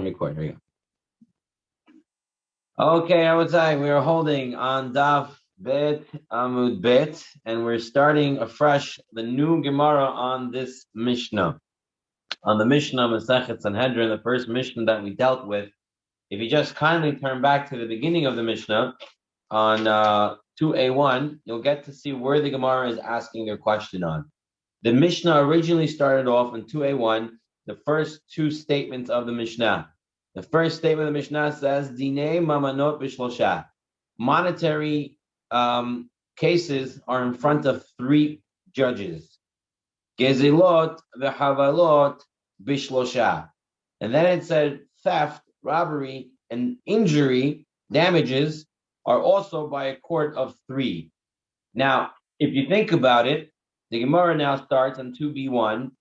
Record. Here we go. Okay, I would say we are holding on Daf Bet Amud Bet, and we're starting afresh the new Gemara on this Mishnah. On the Mishnah Masechet Sanhedrin, the first Mishnah that we dealt with. If you just kindly turn back to the beginning of the Mishnah on 2A1, you'll get to see where the Gemara is asking their question on. The Mishnah originally started off in 2A1, the first two statements of the Mishnah. The first statement of the Mishnah says, Dinei mamanot bishlosha. Monetary cases are in front of three judges. Gezilot v'havalot bishlosha. And then it said theft, robbery, and injury, damages, are also by a court of three. Now, if you think about it, the Gemara now starts on 2B1.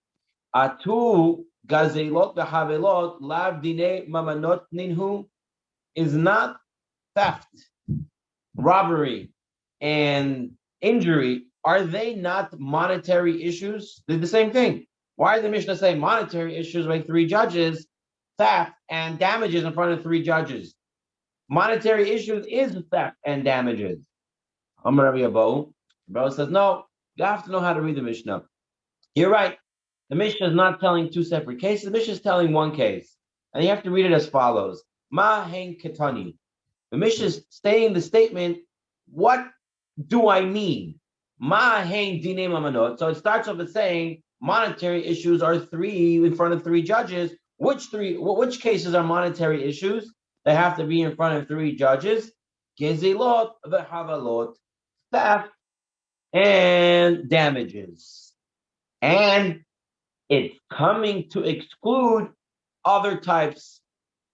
Atu gazelot v'havelot lav dine mamanot ninhu is not theft, robbery, and injury. Are they not monetary issues? They're the same thing. Why does the Mishnah say monetary issues by three judges, theft and damages in front of three judges? Monetary issues is theft and damages. Amar Rabbi Abahu. Rabbi says, no, you have to know how to read the Mishnah. You're right. The Mishnah is not telling two separate cases. The Mishnah is telling one case. And you have to read it as follows. Ma hein ketani. The Mishnah is stating the statement, what do I mean? Ma hein dine mamanot. So it starts off with saying, monetary issues are three in front of three judges. Which cases are monetary issues? They have to be in front of three judges. Gezilot v'havalot. Theft and damages. And it's coming to exclude other types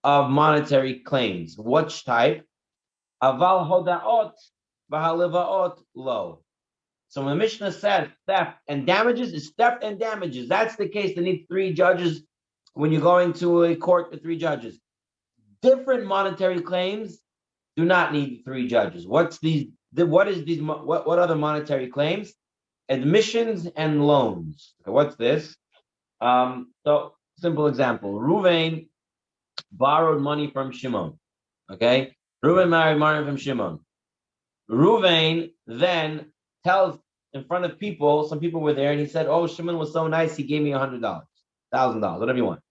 of monetary claims. Which type? Aval hodaot v'halivaot lo. So when the Mishnah says theft and damages, it's theft and damages. That's the case that needs three judges when you're going to a court with three judges. Different monetary claims do not need three judges. What other monetary claims? Admissions and loans. Okay, what's this? So simple example. Ruvain borrowed money from Shimon. Okay? Ruvain married money from Shimon. Ruvain then tells in front of people, some people were there, and he said, oh, Shimon was so nice, he gave me $100, $1,000, whatever you want.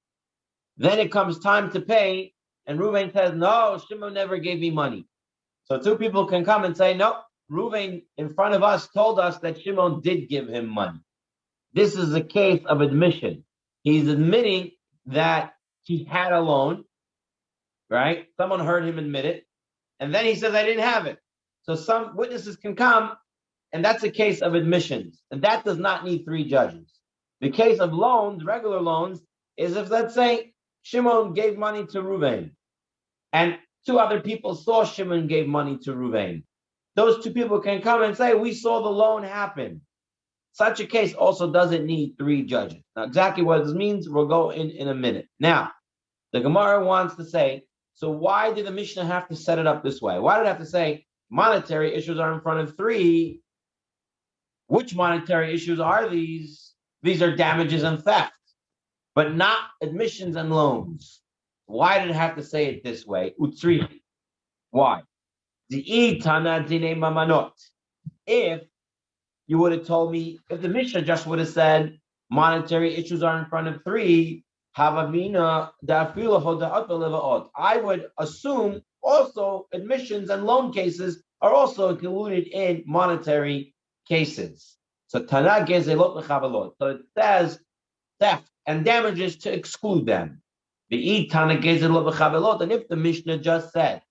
Then it comes time to pay, and Ruvain says, no, Shimon never gave me money. So two people can come and say, no, Ruvain in front of us told us that Shimon did give him money. This is a case of admission. He's admitting that he had a loan, right? Someone heard him admit it. And then he says, I didn't have it. So some witnesses can come, and that's a case of admissions. And that does not need three judges. The case of loans, regular loans, is if, let's say, Shimon gave money to Ruvain, and two other people saw Shimon gave money to Ruvain. Those two people can come and say, we saw the loan happen. Such a case also doesn't need three judges. Now, exactly what this means, we'll go in a minute. Now, the Gemara wants to say, so why did the Mishnah have to set it up this way? Why did it have to say monetary issues are in front of three? Which monetary issues are these? These are damages and theft, but not admissions and loans. Why did it have to say it this way? Utsrihi. Why? If you would have told me, if the Mishnah just would have said monetary issues are in front of three, I would assume also admissions and loan cases are also included in monetary cases. So it says theft and damages to exclude them. And if the Mishnah just said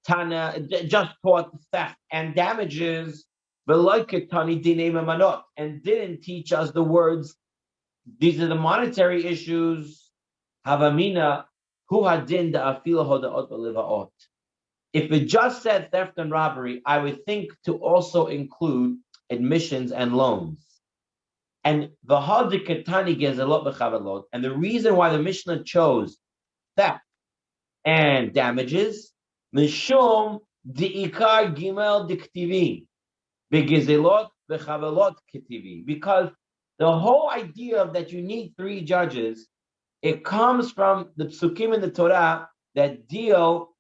Tana just taught theft and damages, and didn't teach us the words, these are the monetary issues. Havamina, hu hadin da'afila hodaot v'livaot. If it just said theft and robbery, I would think to also include admissions and loans. And the hadikatani gezelot v'chavalot, and the reason why the Mishnah chose theft and damages, mishum di'ikar gimel diktivi. Because the whole idea of that you need three judges It comes from the psukim in the Torah that deal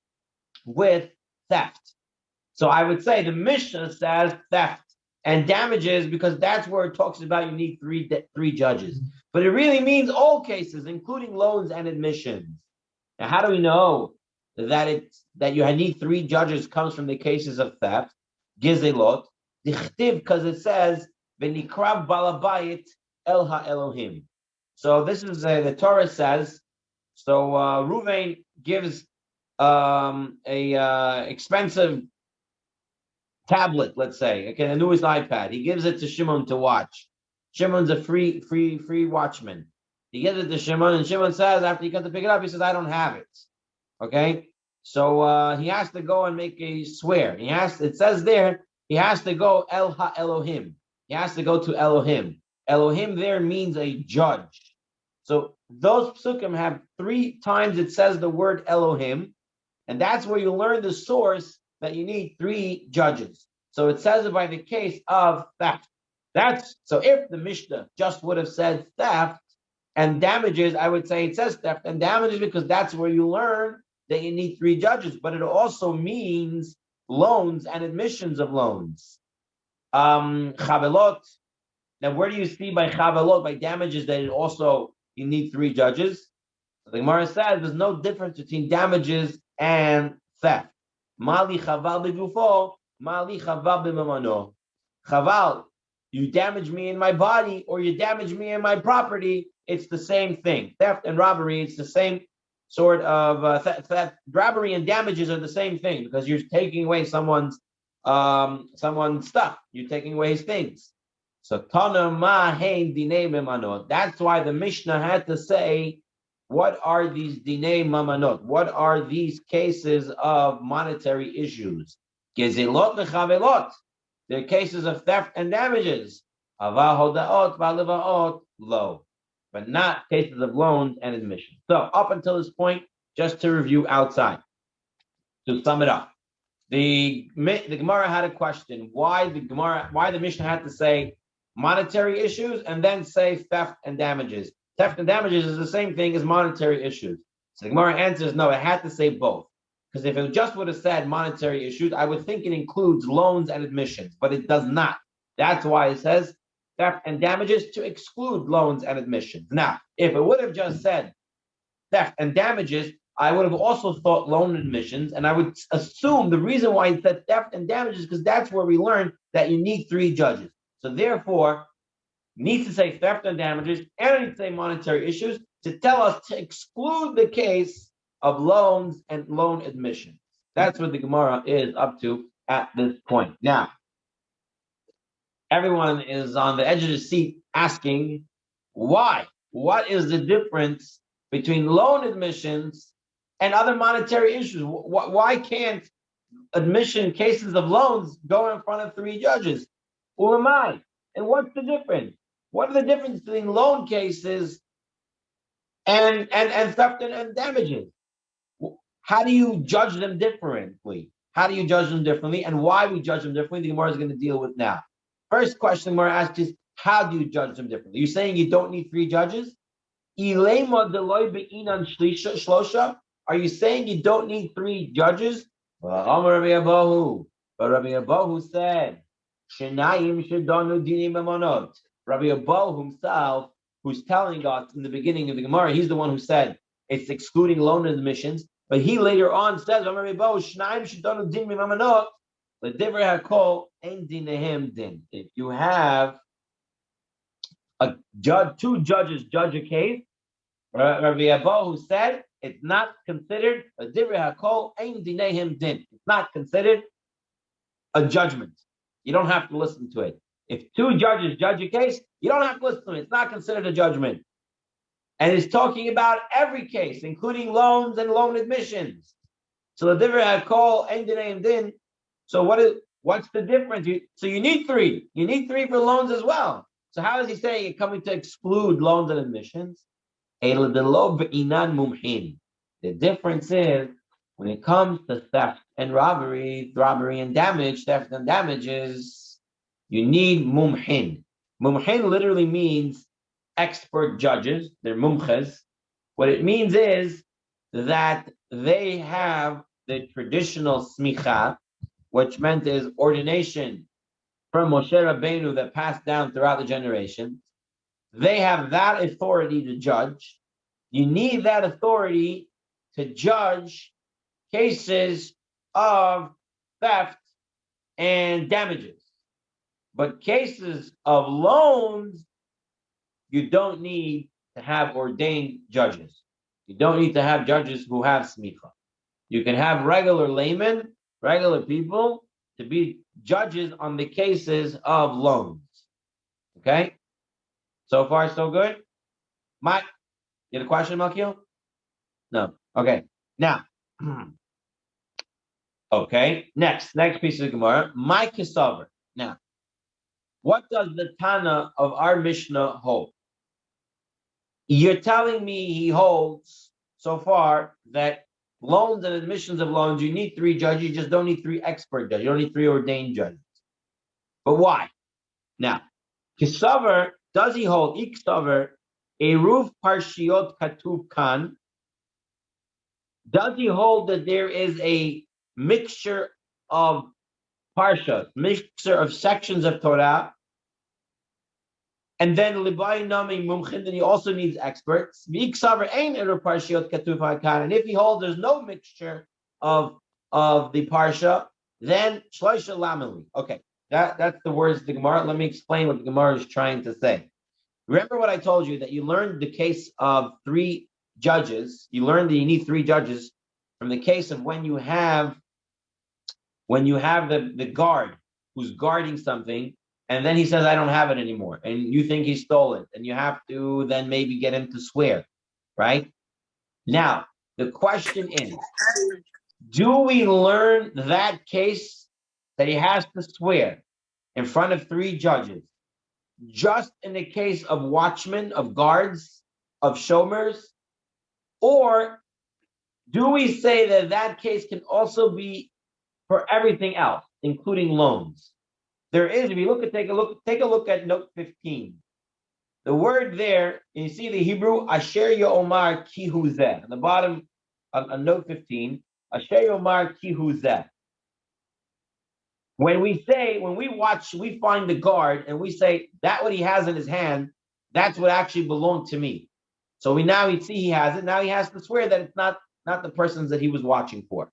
with theft. So I would say the Mishnah says theft and damages because that's where it talks about you need three judges. But it really means all cases, including loans and admissions. Now, how do we know that you need three judges comes from the cases of theft? Gizelot, because it says v'nikrav balabayit el ha'elohim. So this is the Torah says. So Ruvain gives a expensive tablet, let's say, okay, the newest iPad. He gives it to Shimon to watch. Shimon's a free watchman. He gives it to Shimon, and Shimon says after he comes to pick it up, he says, "I don't have it." Okay, so he has to go and make a swear. It says there he has to go El Ha Elohim. He has to go to Elohim. Elohim there means a judge. So those psukim have 3 times it says the word Elohim, and that's where you learn the source that you need 3 judges. So it says it by the case of theft. So if the Mishnah just would have said theft and damages, I would say it says theft and damages because that's where you learn that you need 3 judges. But it also means loans and admissions of loans. Chavelot. Now, where do you see by chavelot, by damages, that it also you need 3 judges? The Gemara says there's no difference between damages and theft. Mali chaval b'gufo, mali chaval b'mamano. Chaval, you damage me in my body or you damage me in my property, it's the same thing. Theft and robbery, it's the same sort of theft. Robbery and damages are the same thing because you're taking away someone's stuff. You're taking away his things. So Tana ma hein dinei memanot. That's why the Mishnah had to say, what are these dinei mamanot? What are these cases of monetary issues? Gezilot v'chavelot. They're cases of theft and damages. Ava hodaot v'alevaot lo. But not cases of loans and admissions. So up until this point, just to review outside. To sum it up. The Gemara had a question. Why the Mishnah had to say monetary issues and then say theft and damages? Theft and damages is the same thing as monetary issues. So the Gemara answers, no, it had to say both. Because if it just would have said monetary issues, I would think it includes loans and admissions, but it does not. That's why it says theft and damages to exclude loans and admissions. Now, if it would have just said theft and damages, I would have also thought loan and admissions, and I would assume the reason why it said theft and damages because that's where we learned that you need 3 judges. So therefore, needs to say theft and damages and needs to say monetary issues to tell us to exclude the case of loans and loan admissions. That's what the Gemara is up to at this point. Now, everyone is on the edge of the seat asking, why? What is the difference between loan admissions and other monetary issues? Why can't admission cases of loans go in front of 3 judges? Who am I? And what's the difference? What are the differences between loan cases and theft and damages? How do you judge them differently? How do you judge them differently? And why we judge them differently, the Gemara is going to deal with now. First question the Gemara asks is, how do you judge them differently? You're saying you don't need 3 judges? Are you saying you don't need 3 judges? But Rabbi Abahu said, Rabbi Abahu himself, who's telling us in the beginning of the Gemara, he's the one who said it's excluding loan admissions. But he later on says, if you have a judge, 2 judges judge a case, Rabbi Abahu said it's not considered a divrei hakol ein dinehim din. It's not considered a judgment. You don't have to listen to it. If 2 judges judge a case, you don't have to listen to it. It's not considered a judgment. And it's talking about every case, including loans and loan admissions. So the divrei hakol ein dinehim din. So what's the difference? So you need 3. You need 3 for loans as well. So how is he saying you're coming to exclude loans and admissions? The difference is when it comes to theft and robbery and damage, theft and damages, you need mumhin. Mumhin literally means expert judges. They're mumches. What it means is that they have the traditional smicha, which meant is ordination from Moshe Rabbeinu that passed down throughout the generations. They have that authority to judge. You need that authority to judge cases of theft and damages. But cases of loans, you don't need to have ordained judges. You don't need to have judges who have smicha. You can have regular laymen, regular people, to be judges on the cases of loans. Okay? So far, so good? Mike, you had a question, Malkiel? No. Okay. Now, okay. Next piece of Gemara. My Kisavar. Now, what does the Tana of our Mishnah hold? You're telling me he holds so far that loans and admissions of loans, you need 3 judges, you just don't need 3 expert judges, you don't need 3 ordained judges. But why? Now, Kisavar, does he hold Iksavar, Eruv Parshiot Katuv Kan? Does he hold that there is a mixture of Parsha, mixture of sections of Torah? And then Libai Nami Mumchin, then he also needs experts. And if he holds there's no mixture of the Parsha, then Shloisha Lamali. Okay, that's the words of the Gemara. Let me explain what the Gemara is trying to say. Remember what I told you, that you learned the case of 3 judges. You learned that you need 3 judges from the case of when you have the guard who's guarding something, and then he says, I don't have it anymore, and you think he stole it, and you have to then maybe get him to swear, right? Now, the question is, do we learn that case that he has to swear in front of 3 judges just in the case of watchmen, of guards, of shomers? Or do we say that that case can also be for everything else, including loans? There is, if you take a look at note 15. The word there, you see the Hebrew, Asher Yomar Ki Hu Zeh. On the bottom of note 15, Asher Yomar Ki Hu Zeh. When we find the guard and we say that what he has in his hand, that's what actually belonged to me. So we see he has it. Now he has to swear that it's not the persons that he was watching for.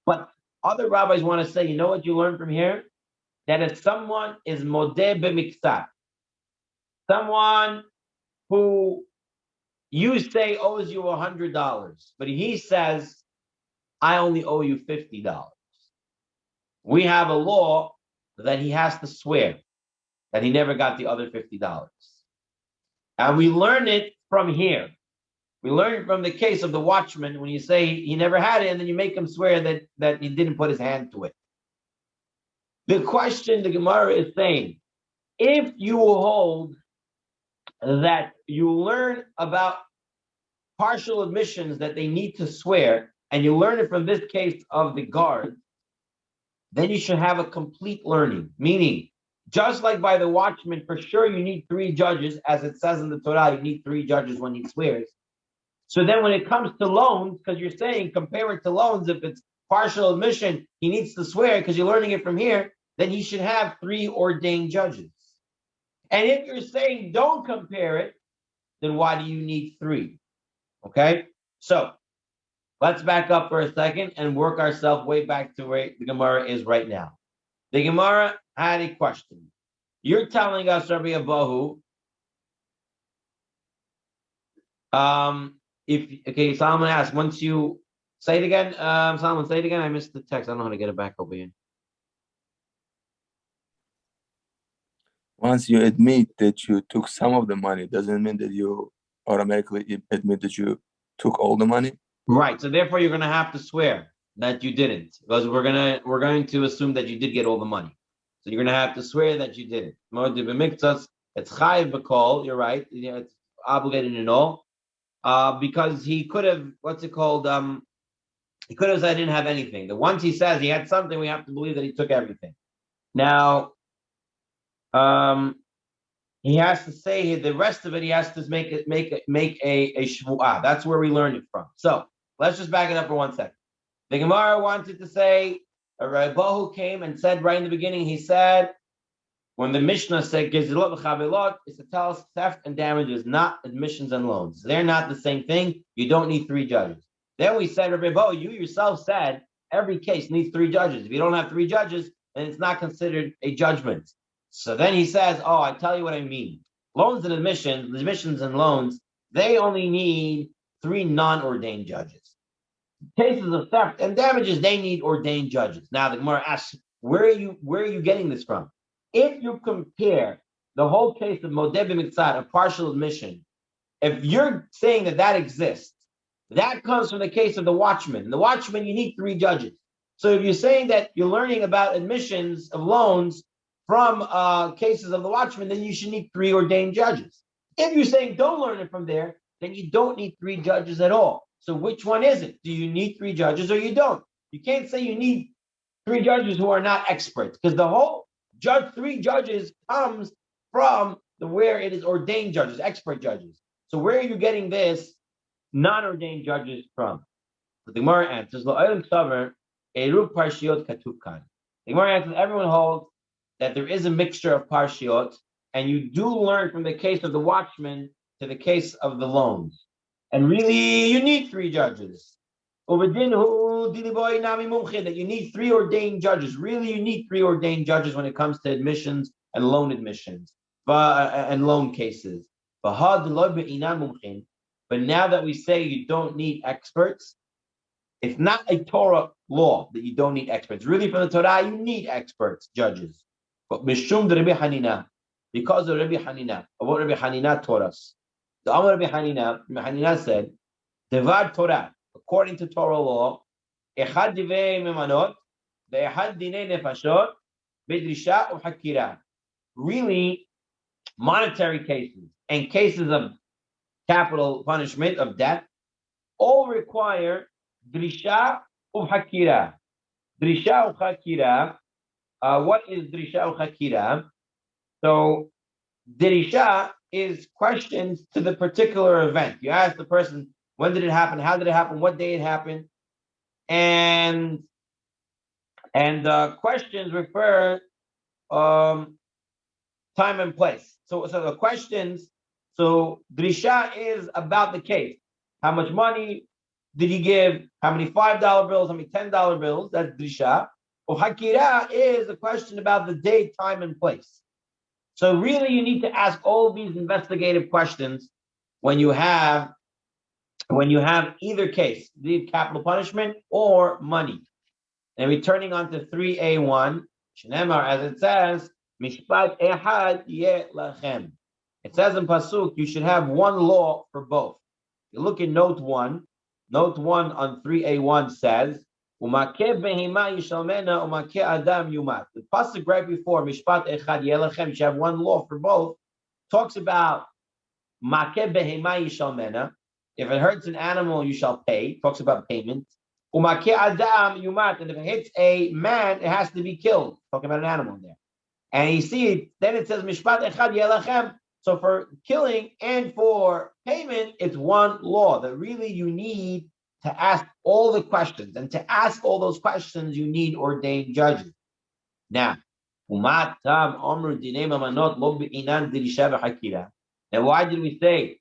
But other rabbis want to say, you know what you learn from here? That if someone is modeh b'miksat, someone who you say owes you $100, but he says, I only owe you $50. We have a law that he has to swear that he never got the other $50. And we learn it from here. We learn it from the case of the watchman when you say he never had it, and then you make him swear that he didn't put his hand to it. The question the Gemara is saying, if you hold that you learn about partial admissions that they need to swear, and you learn it from this case of the guard, then you should have a complete learning. Meaning, just like by the watchman, for sure you need 3 judges, as it says in the Torah, you need 3 judges when he swears. So then when it comes to loans, because you're saying compare it to loans, if it's partial admission, he needs to swear because you're learning it from here, then he should have 3 ordained judges. And if you're saying don't compare it, then why do you need 3? Okay? So let's back up for a second and work ourselves way back to where the Gemara is right now. The Gemara had a question. You're telling us, Rabbi Abahu, Solomon asked, once you say it again, Solomon, say it again. I missed the text. I don't know how to get it back over here. Once you admit that you took some of the money, doesn't mean that you automatically admit that you took all the money. Right. So therefore, you're going to have to swear that you didn't, because we're going to assume that you did get all the money. So you're going to have to swear that you did it. It's chayiv b'kol. You're right. It's obligated in all. Because he could have, he could have said I didn't have anything. The once he says he had something, we have to believe that he took everything. Now, He has to say the rest of it. He has to make a shvuah. That's where we learned it from. So let's just back it up for 1 second. The Gemara wanted to say a Rebbe came and said right in the beginning. He said when the Mishnah said gezilot v'chavilot, it's to tell us theft and damages, not admissions and loans. They're not the same thing. You don't need 3 judges. Then we said, Rebbe, you yourself said every case needs 3 judges. If you don't have 3 judges, then it's not considered a judgment. So then he says, I tell you what I mean. Loans and admissions and loans, they only need 3 non-ordained judges. Cases of theft and damages, they need ordained judges. Now the Gemara asks, where are you getting this from? If you compare the whole case of Modeh b'mitzad, a partial admission, if you're saying that exists, that comes from the case of the watchman. In the watchman, you need 3 judges. So if you're saying that you're learning about admissions of loans from cases of the watchman, then you should need 3 ordained judges. If you're saying don't learn it from there, then you don't need 3 judges at all. So which one is it? Do you need 3 judges or you don't? You can't say you need 3 judges who are not experts, because the whole 3 judges comes from where it is ordained judges, expert judges. So where are you getting this non-ordained judges from? So the Gemara answers, the Gemara answers, everyone holds that there is a mixture of parshiot, and you do learn from the case of the watchman to the case of the loans. And really, you need 3 judges. That you need 3 ordained judges. Really, you need 3 ordained judges when it comes to admissions and loan admissions and loan cases. But now that we say you don't need experts, it's not a Torah law that you don't need experts. Really, from the Torah, you need experts, judges. But Mishum de Rabbi Hanina, because of Rabbi Hanina, of what Rabbi Hanina taught us. The Amar Rabbi Hanina said, Devar Torah, according to Torah law, Echad Divei Memanot, Ve'echad Dinei Nefashot, Bedrisha or Hakira. Really, monetary cases and cases of capital punishment, of death, all require Drisha or Hakira. Drisha or Hakira. What is Drisha or Hakira? So, Drisha is questions to the particular event. You ask the person, when did it happen? How did it happen? What day it happened? And questions refer time and place. So the questions. So Drisha is about the case. How much money did he give? How many $5 bills? How many $10 bills? That's Drisha. Or Hakira is a question about the date, time, and place. So really, you need to ask all these investigative questions when you have either case, the capital punishment or money. And returning on to 3A1, Shnemar, as it says, Mishpat Ehad Yeh Lachem. It says in Pasuk, you should have one law for both. You look in note 1. Note 1 on 3A1 says, Umakeh behima yishalmena, umakeh adam yumat. The pasuk right before Mishpat Echad Yelachem, you should have one law for both. Talks about Makeh behima yishalmena. If it hurts an animal, you shall pay. Talks about payment. Umakeh adam yumat. And if it hits a man, it has to be killed. Talking about an animal there. And you see, then it says Mishpat Echad Yelachem. So for killing and for payment, it's one law that really you need to ask all the questions. And to ask all those questions, you need ordained judges. Now, why did we say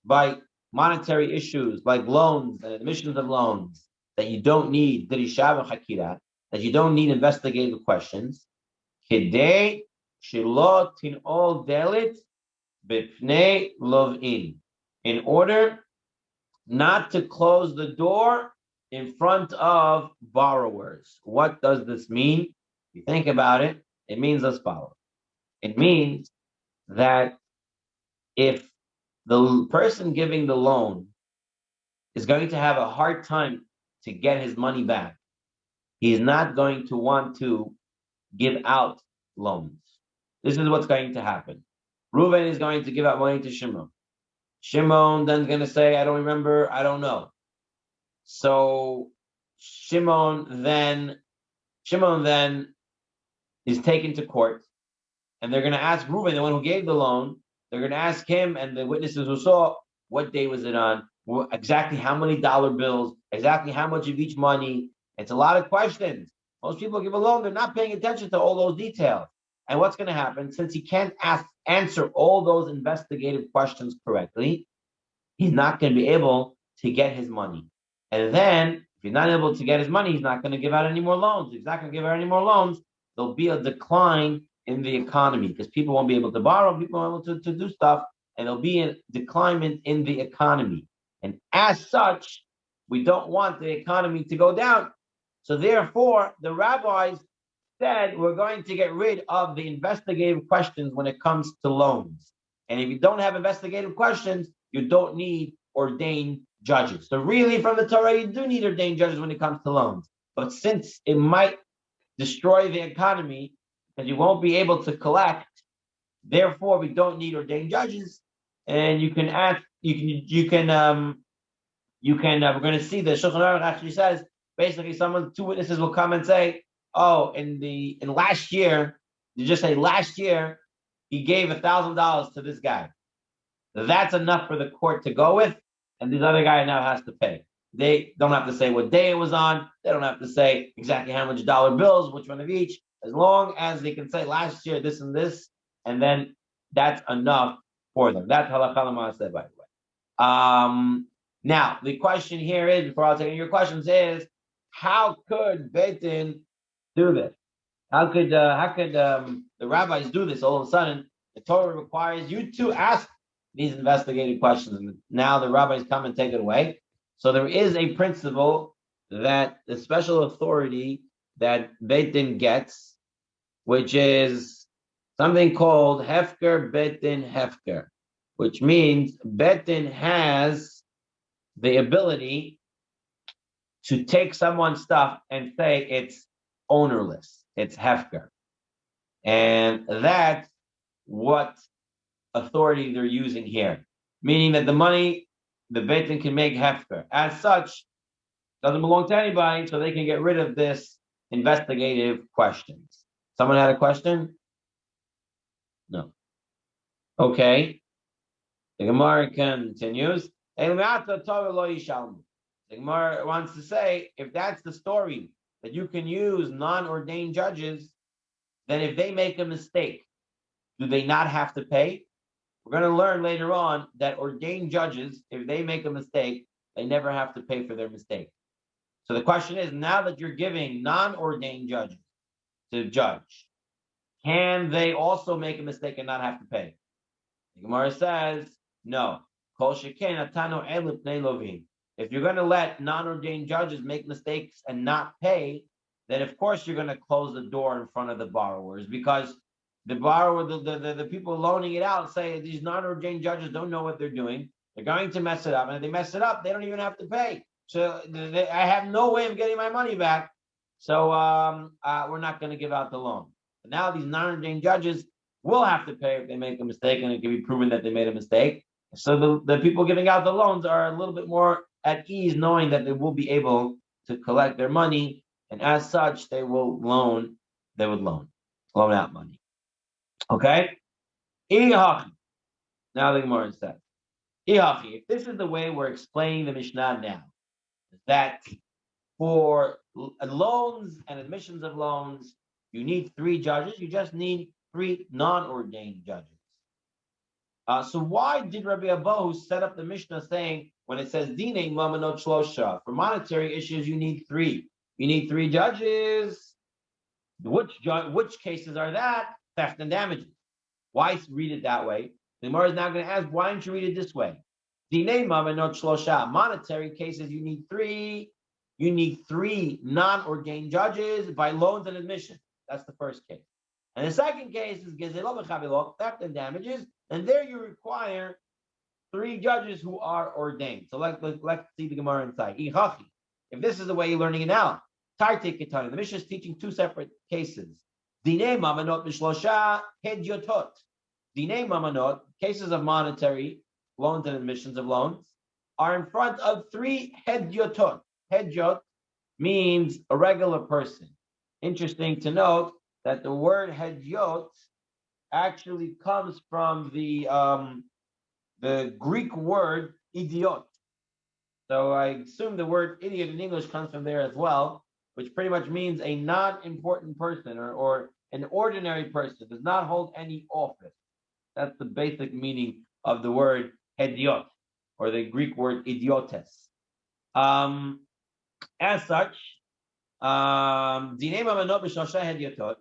by monetary issues like loans and admissions of loans that you don't need dirisha v'chakira, that you don't need investigative questions? Kidei shelo tin'ol delit b'pnei lov'in, in order not to close the door in front of borrowers. What does this mean? If you think about it, it means as follows. It means that if the person giving the loan is going to have a hard time to get his money back, he is not going to want to give out loans. This is what's going to happen. Reuven is going to give out money to Shimon. Shimon then is going to say, I don't remember, I don't know. So Shimon then is taken to court, and they're going to ask Reuben, the one who gave the loan, they're going to ask him and the witnesses who saw, what day was it on, exactly how many dollar bills, exactly how much of each money. It's a lot of questions. Most people give a loan, they're not paying attention to all those details. And what's going to happen, since he can't answer all those investigative questions correctly, he's not going to be able to get his money. And then, if he's not able to get his money, he's not going to give out any more loans. If he's not going to give out any more loans, there'll be a decline in the economy because people won't be able to borrow, people won't be able to do stuff, and there'll be a decline in the economy. And as such, we don't want the economy to go down. So therefore, the rabbis said we're going to get rid of the investigative questions when it comes to loans. And if you don't have investigative questions, you don't need ordained judges. So really, from the Torah, you do need ordained judges when it comes to loans. But since it might destroy the economy and you won't be able to collect, therefore we don't need ordained judges. And you can ask, we're going to see the Shulchan Aruch actually says basically two witnesses will come and say, oh, in last year, you just say last year he gave $1,000 to this guy. That's enough for the court to go with, and this other guy now has to pay. They don't have to say what day it was on. They don't have to say exactly how much dollar bills, which one of each. As long as they can say last year this and this, and then that's enough for them. That's halakha l'maaseh, by the way. Now the question here is, before I'll take your questions, is how could Beit Din do this? How could the rabbis do this all of a sudden? The Torah requires you to ask these investigative questions, and now the rabbis come and take it away. So there is a principle that the special authority that Beit Din gets, which is something called Hefker Beit Din Hefker, which means Beit Din has the ability to take someone's stuff and say it's ownerless, it's Hefker. And that's what authority they're using here, meaning that the money, the Beit Din can make Hefker. As such, doesn't belong to anybody, so they can get rid of this investigative questions. Someone had a question? No. Okay. The Gemara continues. The Gemara wants to say, if that's the story, that you can use non-ordained judges, then if they make a mistake, do they not have to pay? We're going to learn later on that ordained judges, if they make a mistake, they never have to pay for their mistake. So the question is, now that you're giving non-ordained judges to judge, can they also make a mistake and not have to pay? The Gemara says, no. If you're going to let non-ordained judges make mistakes and not pay, then of course you're going to close the door in front of the borrowers, because the borrower, the people loaning it out say these non-ordained judges don't know what they're doing. They're going to mess it up. And if they mess it up, they don't even have to pay. So I have no way of getting my money back. So we're not going to give out the loan. But now these non-ordained judges will have to pay if they make a mistake, and it can be proven that they made a mistake. So the people giving out the loans are a little bit more at ease, knowing that they will be able to collect their money, and as such, they would loan out money. Okay? Now the Gemara says, if this is the way we're explaining the Mishnah now, that for loans and admissions of loans, you need 3 judges, you just need 3 non-ordained judges. So why did Rabbi Abahu set up the Mishnah saying, when it says Dinei Mamanot Shlosha, for monetary issues you need 3. You need 3 judges. Which cases are that? Theft and damages. Why read it that way? The Gemara is now going to ask, why don't you read it this way? Dinei Mamanot Shlosha. Monetary cases you need 3. You need 3 non-ordained judges by loans and admission. That's the first case. And the second case is Gezelo V'Chavilot, theft and damages. And there you require 3 judges who are ordained. So let's see the Gemara inside. If this is the way you're learning it now, the Mishnah is teaching 2 separate cases. Dinei Mamanot Mishlosha Hedyotot. Dinei Mamanot, cases of monetary loans and admissions of loans, are in front of 3 Hedyotot. Hedyot means a regular person. Interesting to note that the word Hedyot actually comes from the Greek word idiot. So I assume the word idiot in English comes from there as well, which pretty much means a non-important person or an ordinary person, does not hold any office. That's the basic meaning of the word hediot, or the Greek word idiotes. As such, dinei mamanot b'shlosha hediotot.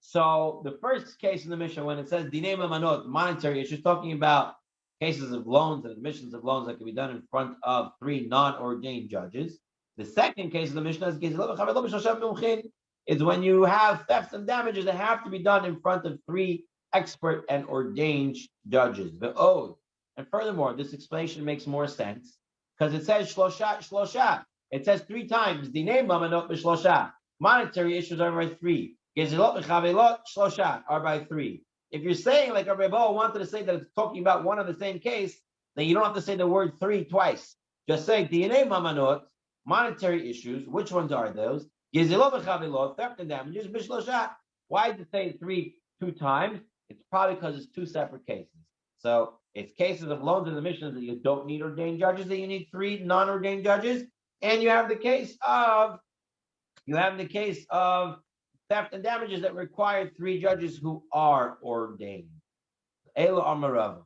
So the first case in the Mishnah, when it says dinei mamanot, monetary, it's just talking about cases of loans and admissions of loans that can be done in front of three non-ordained judges. The second case of the Mishnah is when you have thefts and damages that have to be done in front of three expert and ordained judges. The oath. And furthermore, this explanation makes more sense because it says shlosha. It says three times, dinei mamanot b'shlosha. Monetary issues are by three. Gezilot v'chavelot shlosha are by three. If you're saying, like Rabbi Bo wanted to say, that it's talking about one of the same case, then you don't have to say the word three twice. Just say dinei mamanot, monetary issues. Which ones are those? Gezilot v'chavelot, theft and damages, b'shlosha. Why did it say three two times? It's probably because it's two separate cases. So it's cases of loans and admissions that you don't need ordained judges, that you need three non-ordained judges. And you have the case of theft and damages that require three judges who are ordained. Elo Amarava.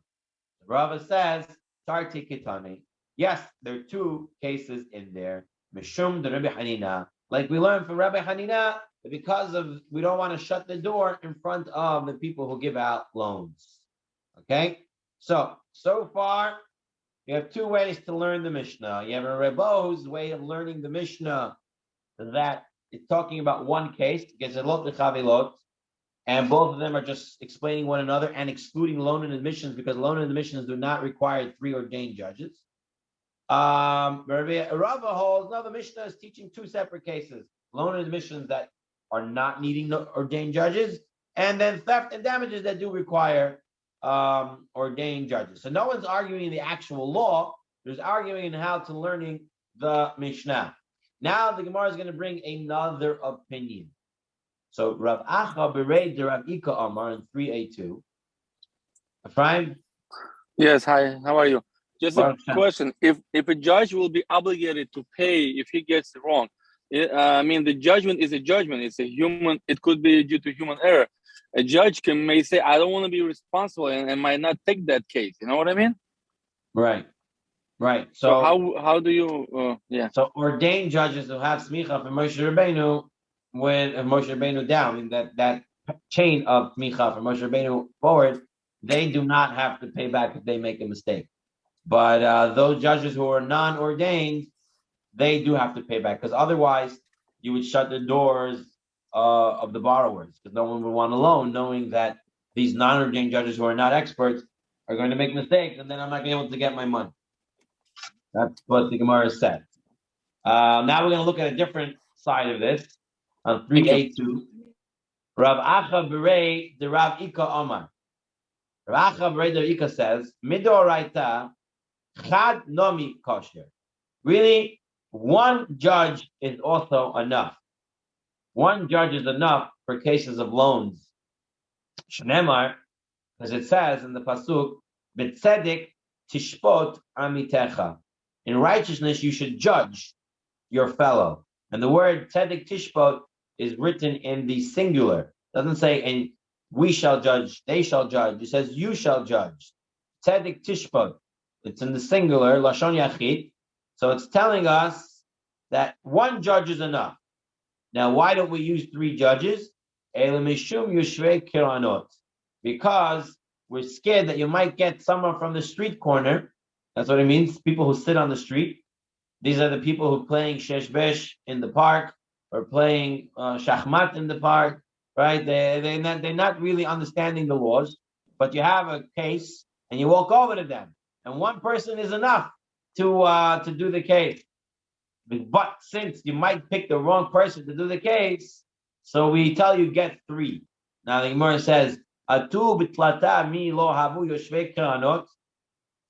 Rava says, Tarti Kitani. Yes, there are two cases in there. Mishum de Rabbi Hanina. Like we learned from Rabbi Hanina, that because of we don't want to shut the door in front of the people who give out loans. Okay? So far, you have two ways to learn the Mishnah. You have a Rebo's way of learning the Mishnah that it's talking about one case, Gezerot v'chavilot, and both of them are just explaining one another and excluding loan and admissions because loan and admissions do not require three ordained judges. Rava holds, no, the Mishnah is teaching two separate cases. Loan and admissions that are not needing ordained judges, and then theft and damages that do require ordained judges. So no one's arguing the actual law. There's arguing in how to learning the Mishnah. Now the Gemara is going to bring another opinion. So Rav Acha berei de Rav Ika Amar in 382. Ephraim? Yes, hi, how are you? Just a question. If a judge will be obligated to pay if he gets it wrong, I mean, the judgment is a judgment. It's a human, it could be due to human error. A judge may say, I don't want to be responsible and might not take that case. You know what I mean? Right. So how do you, yeah. So ordained judges who have smicha from Moshe Rabbeinu, when Moshe Rabbeinu down, in that chain of smicha from Moshe Rabbeinu forward, they do not have to pay back if they make a mistake. But those judges who are non-ordained, they do have to pay back because otherwise you would shut the doors of the borrowers because no one would want a loan knowing that these non-ordained judges who are not experts are going to make mistakes and then I'm not going to be able to get my money. That's what the Gemara said. Now we're going to look at a different side of this on 382. Rav Acha berei de Rav Ika Omar. Rav Acha berei de Ika says, Midoraita chad nomi kosher. Really, one judge is also enough. One judge is enough for cases of loans. Shnemar, as it says in the pasuk, b'tzedek tishpot amitecha. In righteousness, you should judge your fellow. And the word tzedek tishpot is written in the singular. It doesn't say, and we shall judge, they shall judge. It says, you shall judge. Tzedek tishpot. It's in the singular, lashon yachid. So it's telling us that one judge is enough. Now, why don't we use three judges? Because we're scared that you might get someone from the street corner. That's what it means. People who sit on the street. These are the people who are playing sheshbesh in the park or playing shachmat in the park, right? They're not really understanding the laws, but you have a case and you walk over to them. And one person is enough to do the case. But since you might pick the wrong person to do the case, so we tell you get three. Now the Gemara says, Atu bitlata mi lo havu yoshvei kiranot.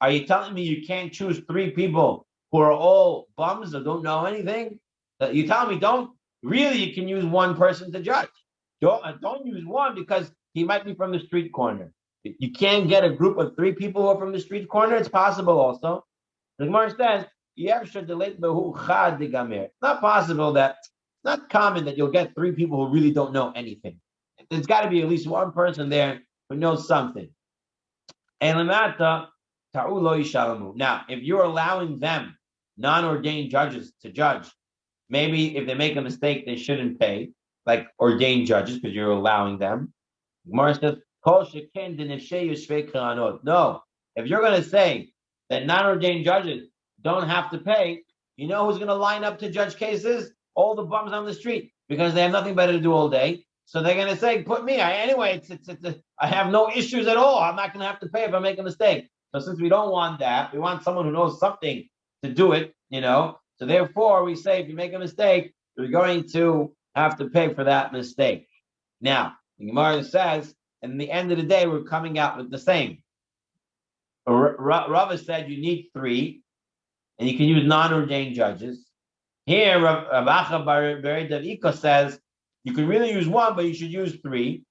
Are you telling me you can't choose three people who are all bums that don't know anything? You tell me don't. Really, you can use one person to judge. Don't use one because he might be from the street corner. You can't get a group of 3 people who are from the street corner. It's possible also. The Gemara says, it's not possible that, it's not common that you'll get 3 people who really don't know anything. There's got to be at least one person there who knows something. Now, if you're allowing them, non-ordained judges, to judge, maybe if they make a mistake, they shouldn't pay, like ordained judges, because you're allowing them. Gemara says, no, if you're going to say that non-ordained judges don't have to pay, you know who's going to line up to judge cases? All the bums on the street, because they have nothing better to do all day. So they're going to say, put me. I have no issues at all. I'm not going to have to pay if I make a mistake. So since we don't want that, we want someone who knows something to do it, So therefore, we say if you make a mistake, you're going to have to pay for that mistake. Now, the Gemara says, and in the end of the day, we're coming out with the same. Rava said you need 3, and you can use non-ordained judges. Here, Rav Acha bar Ika says you can really use 1, but you should use 3.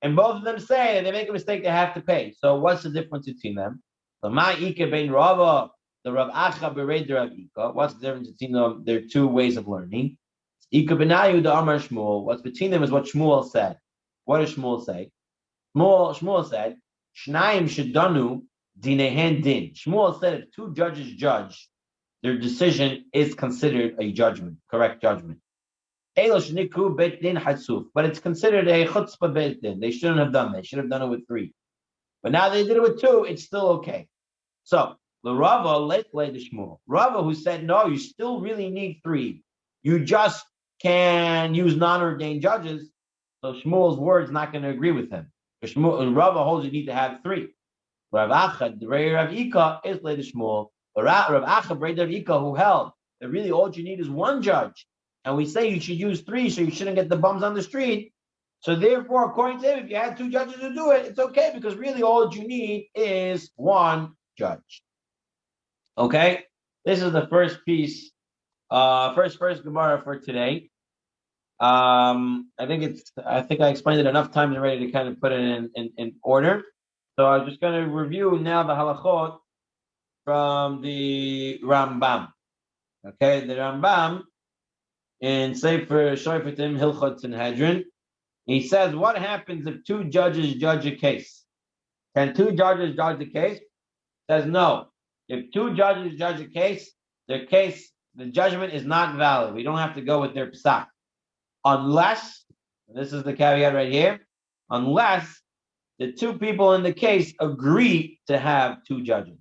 And both of them say that they make a mistake, they have to pay. So what's the difference between them? So Ma Ika ben Rava, the Rav Acha bar Rav Ika. What's the difference between them? There are 2 ways of learning. Ika benayu the Amar Shmuel. What's between them is what Shmuel said. What does Shmuel say? Shmuel said, Shnayim shedanu dinehen din. Shmuel said if 2 judges judge, their decision is considered a judgment, correct judgment. But it's considered a chutzpah beit din. They shouldn't have done that. They should have done it with 3. But now they did it with 2, it's still okay. So the Rava let play the Shmuel. Rava who said, no, you still really need 3. You just can use non-ordained judges. So Shmuel's word's not going to agree with him. Rava holds you need to have 3. Rav Acha, the Rav Ika, is later Shmuel. Rav Acha, Rav Ika, who held that really all you need is 1 judge, and we say you should use 3, so you shouldn't get the bums on the street. So therefore, according to him, if you had 2 judges to do it, it's okay because really all you need is 1 judge. Okay, this is the first piece, first Gemara for today. I think I explained it enough times already to kind of put it in order. So I'm just going to review now the halachot from the Rambam. Okay, the Rambam in Sefer Shoifetim Hilchot Sanhedrin, he says, what happens if 2 judges judge a case? Can 2 judges judge the case? Says no. If 2 judges judge a case, the judgment is not valid. We don't have to go with their psak. Unless, this is the caveat right here, unless the 2 people in the case agree to have 2 judges.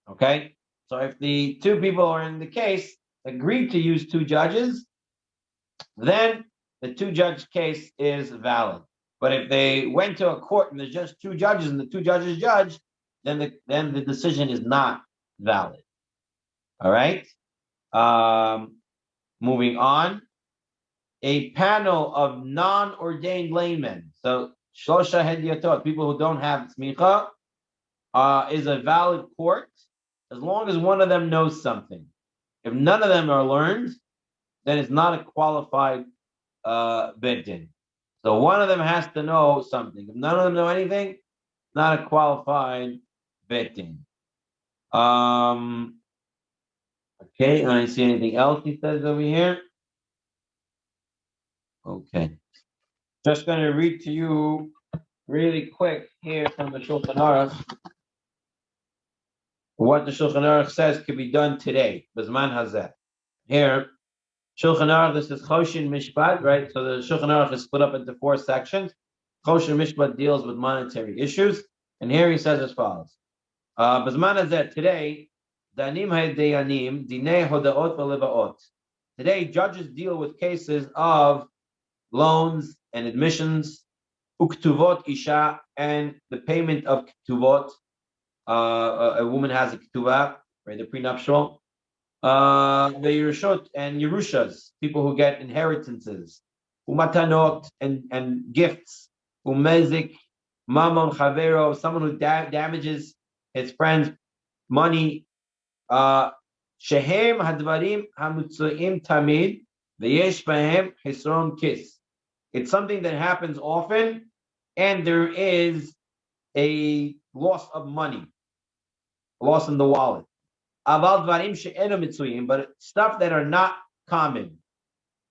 Okay? So if the 2 people are in the case agree to use 2 judges, then the 2-judge case is valid. But if they went to a court and there's just 2 judges and the 2 judges judge, then the decision is not valid. All right? Moving on. A panel of non-ordained laymen, so Shlosha Hedyatot, people who don't have smicha, is a valid court as long as one of them knows something. If none of them are learned, then it's not a qualified beit din. So one of them has to know something. If none of them know anything, not a qualified beit din. Okay, and I see anything else he says over here. Okay. Just going to read to you really quick here from the Shulchan Aruch what the Shulchan Aruch says could be done today. B'zman hazeh. Here, Shulchan Aruch, this is Choshen Mishpat, right? So the Shulchan Aruch is split up into 4 sections. Choshen Mishpat deals with monetary issues. And here he says as follows. B'zman hazeh, today, Danim ha'dayanim, dinei hodaot v'levaot. Today, judges deal with cases of loans and admissions, uktuvot isha, and the payment of ktuvot. A woman has a ketuvah, right? The prenuptial. The yerushot and yerushas, people who get inheritances, umatanot and gifts, umezik, mamon chavero, someone who damages his friend's money. Shehem hadvarim hamutzuim tamid v'yesh bahem hisron kis. It's something that happens often, and there is a loss of money, a loss in the wallet. But stuff that are not common.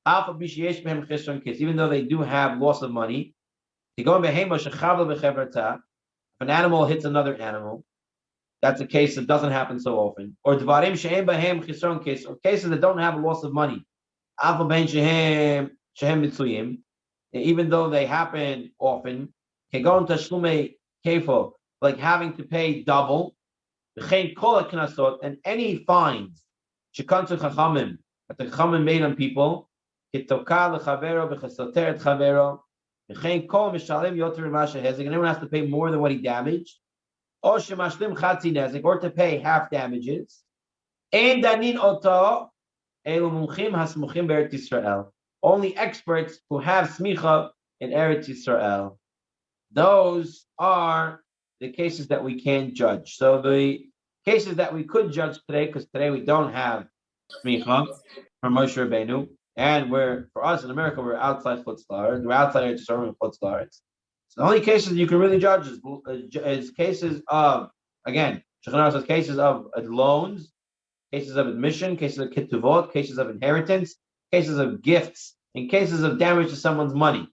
Even though they do have loss of money. If an animal hits another animal, that's a case that doesn't happen so often. Or cases that don't have a loss of money. Even though they happen often, like having to pay double, and any fines that the Chachamim made on people, and anyone has to pay more than what he damaged, or to pay half damages. Only experts who have smicha in Eretz Yisrael. Those are the cases that we can judge. So the cases that we could judge today, because today we don't have smicha from Moshe Rabbeinu, and for us in America, we're outside Chutzlaretz, we're outside Eretz Yisrael and Chutzlaretz. So the only cases you can really judge is cases of, again, Shulchan Aruch says cases of loans, cases of admission, cases of ketuvot, cases of inheritance, cases of gifts, and cases of damage to someone's money,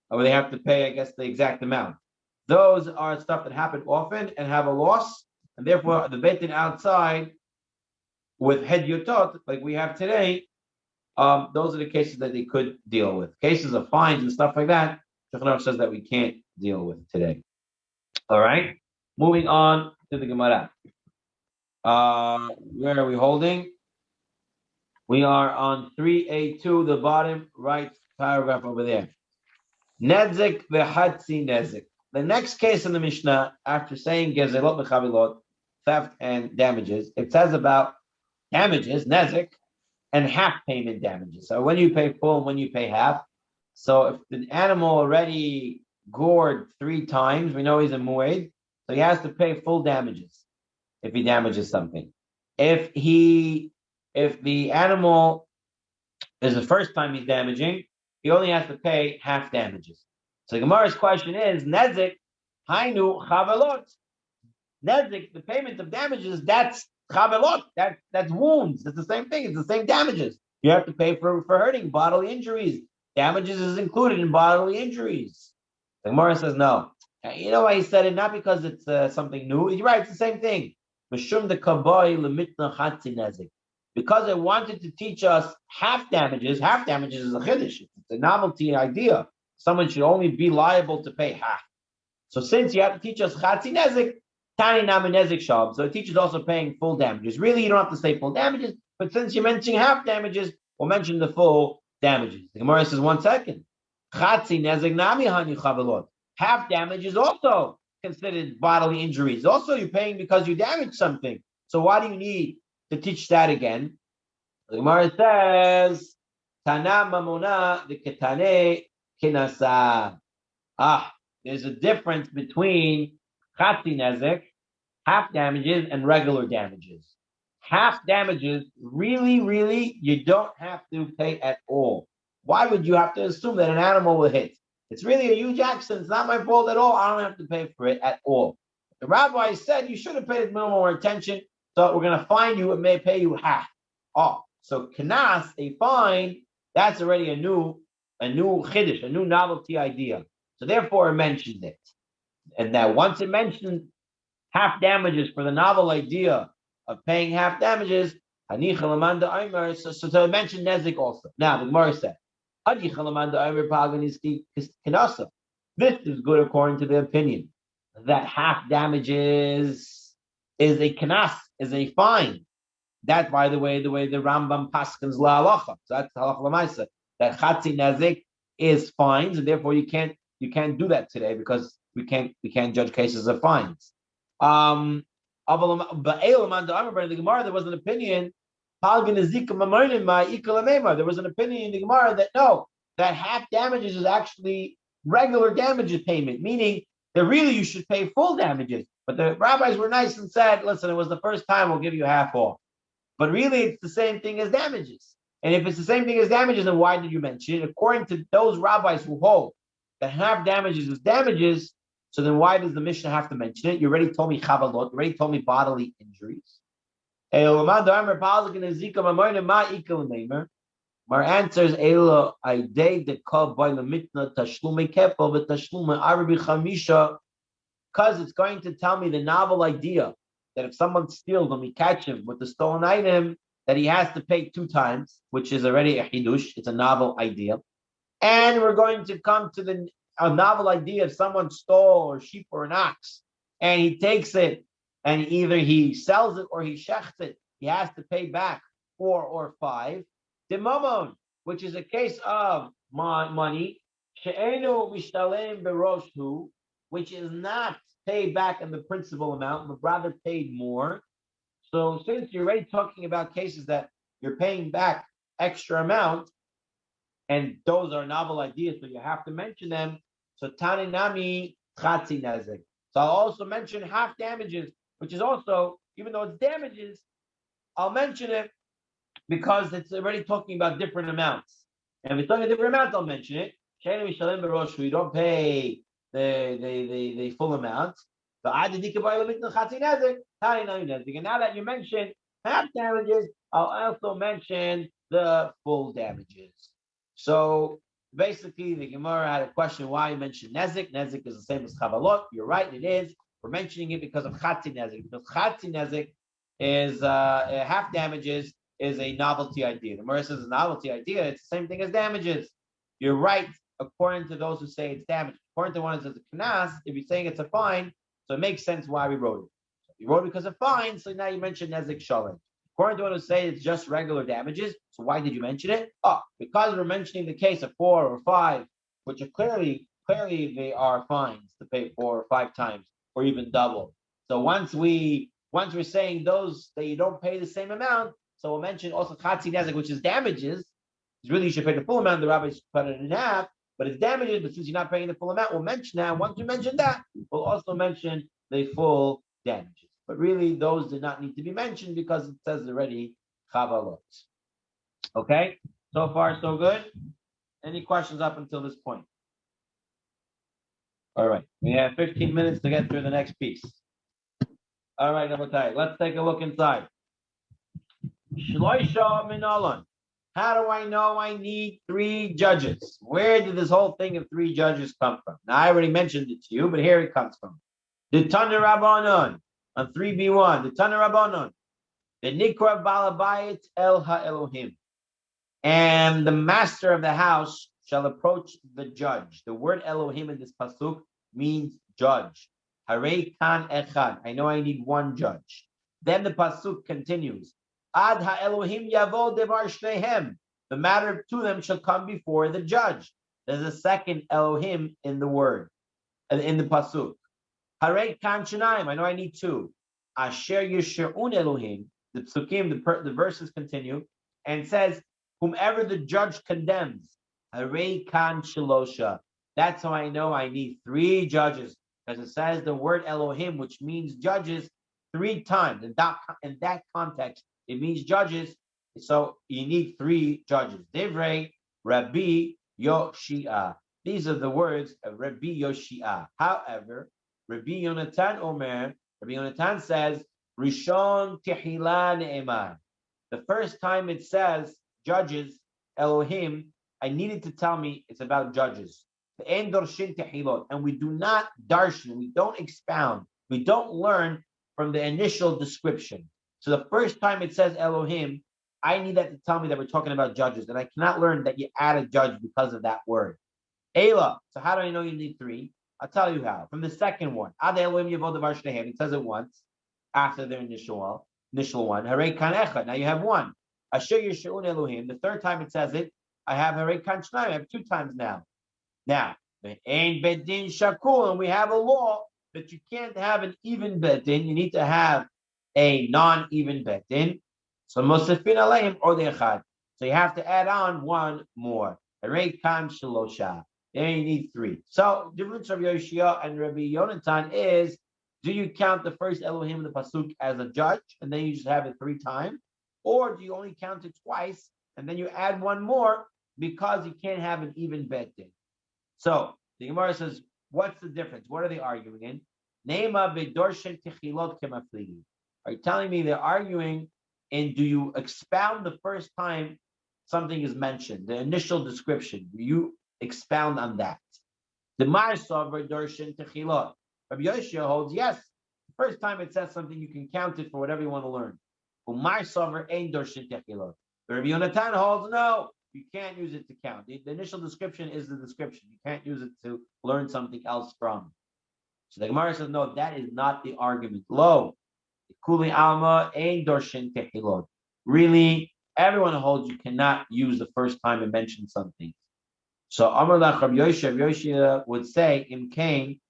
where they have to pay, I guess, the exact amount. Those are stuff that happen often and have a loss, and therefore the Beit Din outside with hedyotot, like we have today, those are the cases that they could deal with. Cases of fines and stuff like that, Shulchan Aruch says that we can't deal with today. All right, moving on to the Gemara. Where are we holding? We are on 3A2, the bottom right paragraph over there. Nezik v'hatzi nezik. The next case in the Mishnah, after saying gezelot v'chavilot, theft and damages, it says about damages, nezik, and half payment damages. So when you pay full and when you pay half. So if the animal already gored 3 times, we know he's a mu'ed, so he has to pay full damages if he damages something. If the animal is the first time he's damaging, he only has to pay half damages. So the Gemara's question is, nezik, hainu chavelot. Nezik, the payment of damages, that's chavelot, that's wounds. It's the same thing. It's the same damages. You have to pay for hurting, bodily injuries. Damages is included in bodily injuries. The Gemara says no. You know why he said it? Not because it's something new. You're right, it's the same thing. Mishum de kaboi lemitna chatzi nezik. Because I wanted to teach us half damages. Half damages is a chiddush. It's a novelty idea. Someone should only be liable to pay half. So since you have to teach us chatzi nezik, tani nami nezik shab. So it teaches also paying full damages. Really, you don't have to say full damages, but since you're mentioning half damages, we'll mention the full damages. The Gemara says 1 second. Chatzi nezik nami hani chavelot. Half damage is also considered bodily injuries. Also, you're paying because you damaged something. So why do you need to teach that again? The Gemara says, Tana mamona the ketane kinasa. There's a difference between chatzi nezek, half damages, and regular damages. Half damages, really, you don't have to pay at all. Why would you have to assume that an animal will hit? It's really a huge accident. It's not my fault at all. I don't have to pay for it at all. The rabbi said you should have paid minimal more attention. So we're going to fine you. It may pay you half. So knas, a fine, that's already a new chiddush, a new novelty idea. So therefore, it mentioned it. And that once it mentioned half damages for the novel idea of paying half damages, so to mention nezik also. Now, the Gemara said, this is good according to the opinion that half damages is a knas, is a fine. That, by the way, the Rambam paskins la halacha. So that's halacha l'maisa. That chatzi nezik is fines, and therefore you can't do that today because we can't judge cases of fines. But the Gemara, there was an opinion. There was an opinion in the Gemara that no, that half damages is actually regular damages payment, meaning that really you should pay full damages. But the rabbis were nice and said, listen, it was the first time, we'll give you half off. But really, it's the same thing as damages. And if it's the same thing as damages, then why did you mention it? According to those rabbis who hold the half damages is damages. So then why does the Mishnah have to mention it? You already told me chavalot. You already told me bodily injuries. Mar answers Elo Aidei de Kol by the Mitna Tashlume Kepel but Tashlume Arabi Chamisha, because it's going to tell me the novel idea that if someone steals when we catch him with the stolen item, that he has to pay 2 times, which is already a hidush. It's a novel idea. And we're going to come to a novel idea if someone stole a sheep or an ox and he takes it and either he sells it or he shechts it, he has to pay back 4 or 5. Dimamon, which is a case of money, she'enu mishtalem beroshu, which is not paid back in the principal amount, but rather paid more. So since you're already talking about cases that you're paying back extra amount, and those are novel ideas, so you have to mention them. So Taninami Chatzi Nezek. So I'll also mention half damages, which is also, even though it's damages, I'll mention it because it's already talking about different amounts. And if it's talking about different amounts, I'll mention it. You don't pay the full amount. And now that you mentioned half damages, I'll also mention the full damages. So basically, the Gemara had a question why you mentioned Nezik. Nezik is the same as Chavalot. You're right, it is. We're mentioning it because of Chatzi Nezik. Because Chatzi Nezik is half damages is a novelty idea. The Gemara says it's a novelty idea. It's the same thing as damages. You're right, according to those who say it's damage. According to one who says it's a knas, if you're saying it's a fine, so it makes sense why we wrote it. We wrote it because of fine, so now you mentioned Nezik Shalom. According to one who say it's just regular damages, so why did you mention it? Oh, because we're mentioning the case of 4 or 5, which are clearly they are fines to pay 4 or 5 times, or even double. So once we're saying those that you don't pay the same amount, so we'll mention also Chatzi Nezik, which is damages. Really, you should pay the full amount. The rabbis cut it in half, but it's damages. But since you're not paying the full amount, we'll mention that. Once we mention that, we'll also mention the full damages. But really, those did not need to be mentioned because it says already chavalot. Okay, so far so good. Any questions up until this point? All right, we have 15 minutes to get through the next piece. All right, let's take a look inside. Shloisha minalan. How do I know I need 3 judges? Where did this whole thing of 3 judges come from? Now, I already mentioned it to you, but here it comes from. The Tana Rabbanon on 3B1. The Tana Rabbanon. The Nikra Balabayit El Ha-Elohim. And the master of the house shall approach the judge. The word Elohim in this pasuk means judge. Harei kan echad. I know I need 1 judge. Then the pasuk continues. Ad ha-Elohim yavo devar shnehem. The matter of 2 of them shall come before the judge. There's a second Elohim in the word, in the pasuk. Harei kan shenayim. I know I need 2. Asher yisherun Elohim. The psukim, the verses continue, and says, whomever the judge condemns. Harei kan shalosha. That's how I know I need 3 judges, because it says the word Elohim, which means judges, 3 times. In that context, it means judges, so you need 3 judges. Divrei Rabbi Yoshia. These are the words of Rabbi Yoshia. However, Rabbi Yonatan Omer, Rabbi Yonatan says, Rishon Tehila Ne'emar. The first time it says judges, Elohim, I needed to tell me it's about judges. And we do not darshan, we don't expound, we don't learn from the initial description. So the first time it says Elohim, I need that to tell me that we're talking about judges, and I cannot learn that you add a judge because of that word. Ela. So how do I know you need 3? I'll tell you how. From the second one, Ad Elohim Yavod Devar Shnehem. It says it once after the initial one. Harei kan echad. Now you have 1. Asher Yisheun Elohim. The third time it says it, I have Harei kan shnayim. I have 2 times now. Now, Ein Bedin Shakul, and we have a law that you can't have an even bedin. You need to have a non-even bedin. So Mosefin Aleim or the Echad. So you have to add on 1 more. Harei kan shalosha. There you need 3. So the difference of Yoshia and Rabbi Yonatan is, do you count the first Elohim in the pasuk as a judge, and then you just have it 3 times, or do you only count it twice and then you add 1 more because you can't have an even bedin? So The Gemara says, what's the difference? What are they arguing in? Neima bedorshin tichilot kemafligi. Are you telling me they're arguing in, do you expound the first time something is mentioned, the initial description? Do you expound on that? The Marsav bedorshin tichilot. Rabbi Yoshia holds, yes. The first time it says something, you can count it for whatever you want to learn. Umarsav ein dorshin tichilot. Rabbi Yonatan holds, no. You can't use it to count. The initial description is the description. You can't use it to learn something else from. So the Gemara says, no, that is not the argument. Lo, kuli alma ein dorshin tehilot. Really, everyone holds you cannot use the first time it mentions something. So Amar lach Rabbi Yoshia would say, in Cain,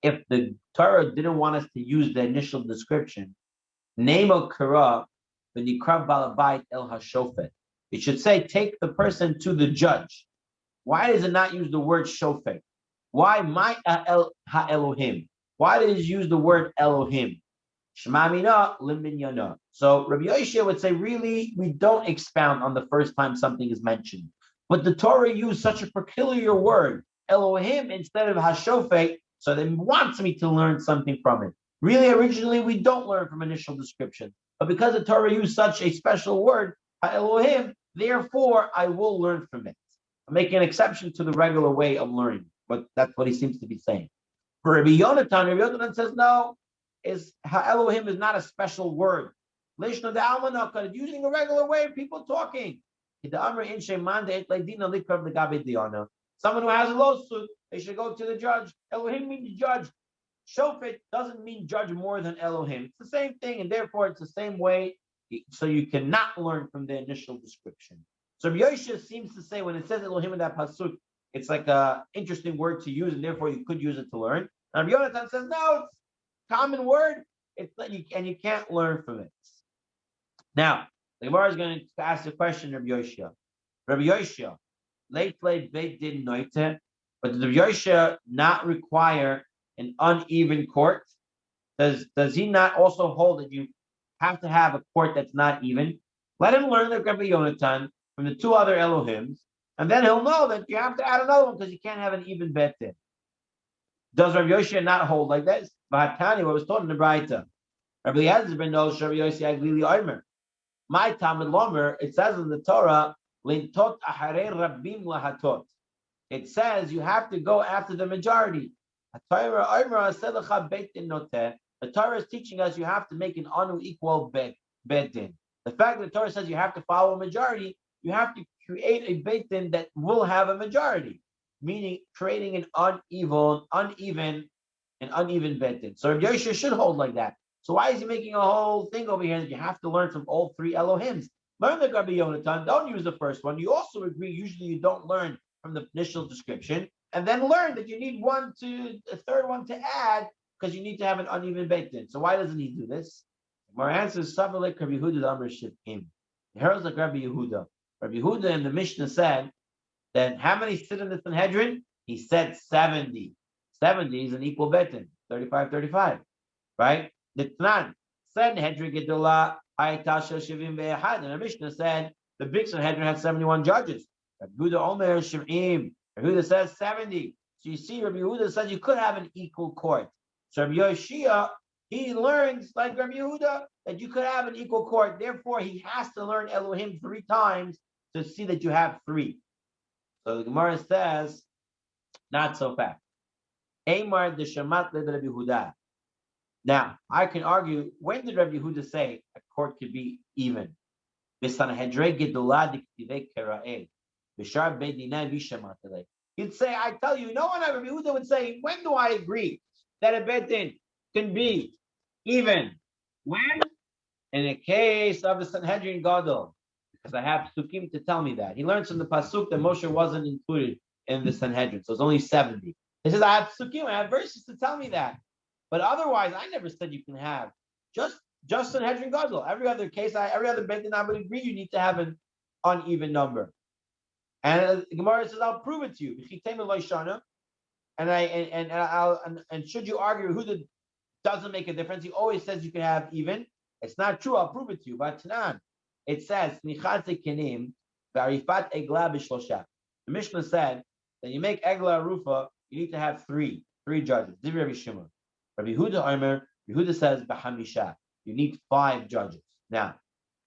if the Torah didn't want us to use the initial description, nemo kara v'nikra balabait el hashofet. It should say, take the person to the judge. Why does it not use the word shofet? Why my ha-Elohim? Why does it use the word Elohim? Shmamina liminyana. So Rabbi Yoshia would say, really, we don't expound on the first time something is mentioned. But the Torah used such a peculiar word, Elohim, instead of hashofet, so it wants me to learn something from it. Really, originally, we don't learn from initial description. But because the Torah used such a special word, ha-Elohim, therefore, I will learn from it. I'm making an exception to the regular way of learning, but that's what he seems to be saying. For Rabbi Yonatan says, no, ha-Elohim is not a special word. Lishna de almanaka, using a regular way of people talking. Someone who has a lawsuit, they should go to the judge. Elohim means judge. Shofet doesn't mean judge more than Elohim. It's the same thing, and therefore it's the same way. So you cannot learn from the initial description. So Rabbi Yoshia seems to say when it says Elohim in that pasuk, it's like an interesting word to use, and therefore you could use it to learn. And Rabbi Yonatan says, no, it's a common word, and you can't learn from it. Now, the Gemara is going to ask a question, Rabbi Yoshia. Rabbi Yoshia, late beit din noite, but does Rabbi Yoshia not require an uneven court? Does he not also hold that you have to have a court that's not even? Let him learn the Rabbi Yonatan from the two other Elohims, and then he'll know that you have to add another one because you can't have an even bet there. Does Rabbi Yoshia not hold like that? Vahatani, what was taught in the Braita. Rabbi Eliezer ben knows Rabbi Yoshia Aglili Omer. My Talmud Lomer, it says in the Torah, Lintot acharei rabbim lahatot. It says you have to go after the majority. The Torah is teaching us you have to make an unequal beit din. The fact that the Torah says you have to follow a majority, you have to create a beit din that will have a majority, meaning creating an uneven beit din. So Rabbi Yoshia should hold like that. So why is he making a whole thing over here that you have to learn from all three Elohims? Learn the Rabbi Yonatan. Don't use the first one. You also agree usually you don't learn from the initial description, and then learn that you need a third one to add because you need to have an uneven beit din. So why doesn't he do this? Our answer is Savalek Rabbi Yehuda Amr Shivim. The heralds like Rabbi Yehuda. Rabbi Yehuda in the Mishnah said that how many sit in the Sanhedrin? He said 70. 70 is an equal beit din. 35, right? The Tnan Sanhedrin Gedolah Hayatasha Shivim Ve'ehad. And the Mishnah said the big Sanhedrin had 71 judges. Rabbi Yehuda Omer Shivim. Rabbi Yehuda says 70. So you see, Rabbi Yehuda says you could have an equal court. So Rabbi Yoshia, he learns like Rabbi Yehuda that you could have an equal court. Therefore, he has to learn Elohim 3 times to see that you have 3. So the Gemara says, not so fast. Eimar de Shamat le Rabbi Yehuda. Now, I can argue, when did Rabbi Yehuda say a court could be even? He'd say, I tell you, no one, Rabbi Yehuda would say, when do I agree that a beit din can be even? When? In the case of the Sanhedrin Gadol, because I have Psukim to tell me that. He learns from the Pasuk that Moshe wasn't included in the Sanhedrin, so it's only 70. He says, I have Psukim, I have verses to tell me that. But otherwise, I never said you can have just Sanhedrin Gadol. Every other case, every other beit din I would agree you need to have an uneven number. And Gemara says, I'll prove it to you. And should you argue who doesn't make a difference? He always says you can have even. It's not true. I'll prove it to you. But Tanan, it says the Mishnah said then you make Egla Rufa, you need to have three judges. Divi Rabbi Shimon. Rabbi Huda Omer, Rabbi Huda says Bahamisha. You need 5 judges. Now,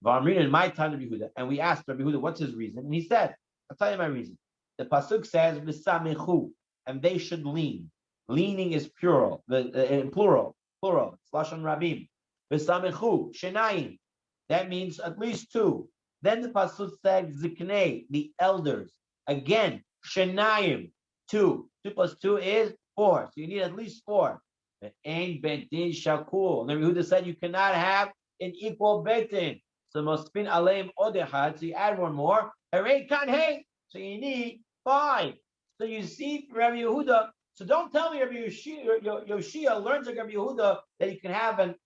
Vamrin in my time, Rabbi Huda, and we asked Rabbi Huda, what's his reason? And he said, I'll tell you my reason. The pasuk says V'samechu, and they should lean. Leaning is plural. Plural. It's lashon rabim. V'samechu shenayim. That means at least 2. Then the pasuk says ziknei, the elders. Again, shenayim, 2. 2 plus 2 is 4. So you need at least 4. The ain betin shakul. Rabbi Huda said you cannot have an equal betin. So mospin aleim odehad. So you add one more. Hooray, kan hey. So you need 5. So you see Rabbi Yehuda. So don't tell me Rabbi Yoshia learns like Rabbi Yehuda that you can have an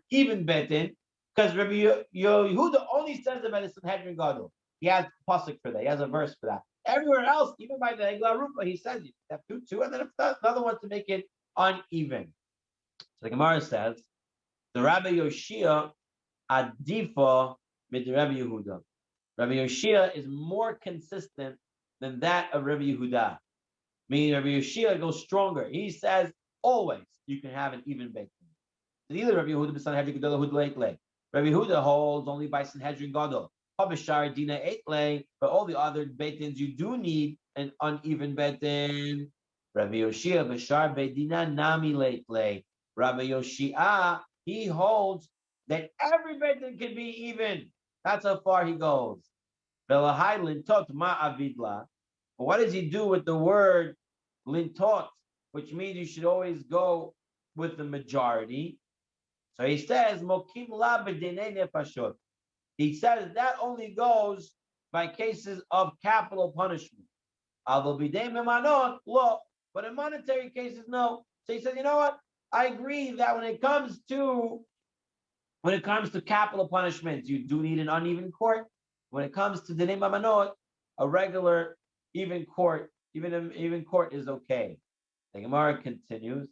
even betin, because Rabbi Yehuda only says about the Sanhedrin Gadol. He has a pasuk for that. He has a verse for that. Everywhere else, even by the Egla Rupa, he says you have 2, and then another one to make it uneven. So the Gemara says the Rabbi Yoshia adifa with Rabbi Yehuda. Rabbi Yoshia is more consistent than that of Rabbi Yehuda. Meaning Rabbi Yoshia goes stronger. He says always you can have an even betin. So either Rabbi Yehuda Sanhedrin Gadol Hudleitle. Rabbi Yehuda holds only by Sanhedrin Gadol. Habishar Dina Eitle, but all the other betins you do need an uneven betin. Rabbi Yoshia Bashar Bedina Nami Leitle. Rabbi Yoshia, he holds that every betin can be even. That's how far he goes. Velahai Lintot Ma Avidla. What does he do with the word lintot, which means you should always go with the majority? So he says, Mokim la b'dinei nefashot. He says that only goes by cases of capital punishment. Although b'dei memanot, lo. But in monetary cases, no. So he says, you know what? I agree that when it comes to capital punishments, you do need an uneven court. When it comes to dinei memanot, a regular even court is okay. The Gemara continues,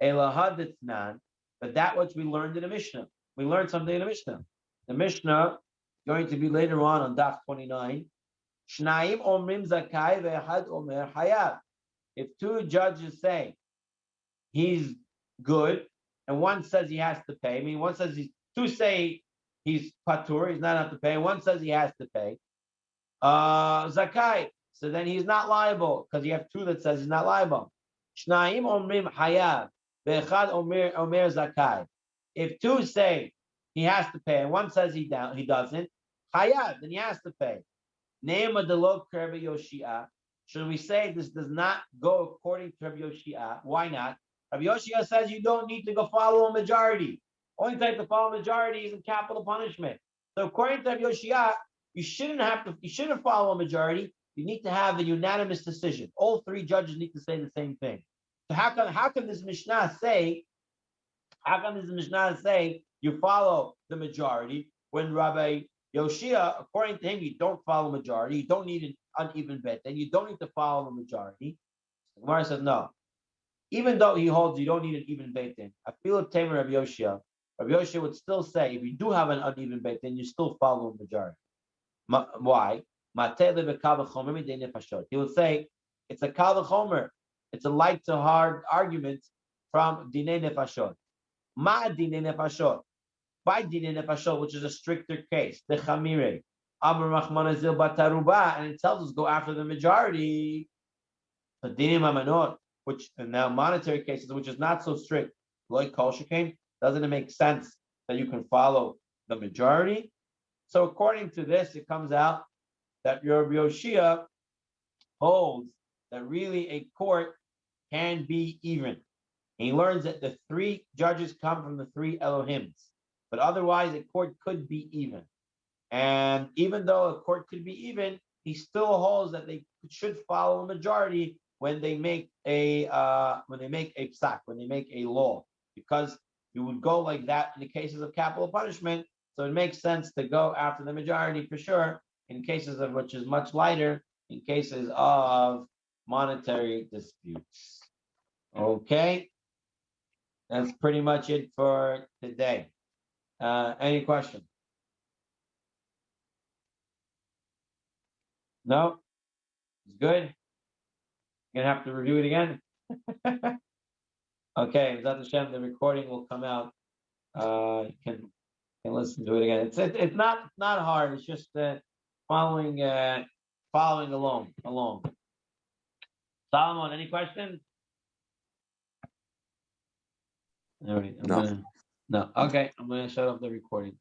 but that which we learned in the Mishnah. We learned something in the Mishnah. The Mishnah, going to be later on Daf 29, Shnaim omrim zakai ve'echad omer hayav. If 2 judges say he's good, and one says he has to pay, I mean, one says 2 say he's patur, he's not have to pay, one says he has to pay, zakai, so then he's not liable, because you have 2 that says he's not liable. Shnaim omrim hayav ve'echad omer zakai. If 2 say he has to pay, and one says he doesn't, hayav, then he has to pay. Ne'ema delok Rabbi Yoshia. Should we say this does not go according to Rabbi Yoshia? Why not? Rabbi Yoshia says you don't need to go follow a majority. Only type to follow a majority is in capital punishment. So according to Rabbi Yoshia, you shouldn't follow a majority. You need to have a unanimous decision. All 3 judges need to say the same thing. So how can this Mishnah say you follow the majority when Rabbi Yoshia, according to him, you don't follow majority, you don't need an uneven bet, and you don't need to follow the majority. The Gemara says no. Even though he holds you don't need an even bet, I feel it tamer Rabbi Yoshia. Rabbi Yoshia would still say if you do have an uneven bet, then you still follow the majority. Why? He would say it's a kal v'chomer. It's a light to hard argument from dinei nefashot. Ma dinei nefashot. By dinei nefashot, which is a stricter case, the chamire, amar rachmana zil bataruba, and it tells us go after the majority. The dinei mamanot, which in now monetary cases, which is not so strict, like kol shekain, doesn't it make sense that you can follow the majority? So according to this, it comes out that Rabbi Yoshia holds that really a court can be even. He learns that the 3 judges come from the 3 Elohims, but otherwise a court could be even. And even though a court could be even, he still holds that they should follow a majority when they make a psak, when they make a law, because you would go like that in the cases of capital punishment. So it makes sense to go after the majority for sure in cases of which is much lighter, in cases of monetary disputes. Okay, that's pretty much it for today. Any questions? No? It's good? You're gonna have to review it again. Okay, Zat Hashem, the recording will come out. You can listen to it again. It's not hard. It's just following along. Solomon, any questions? All right, no. Okay, I'm gonna shut off the recording.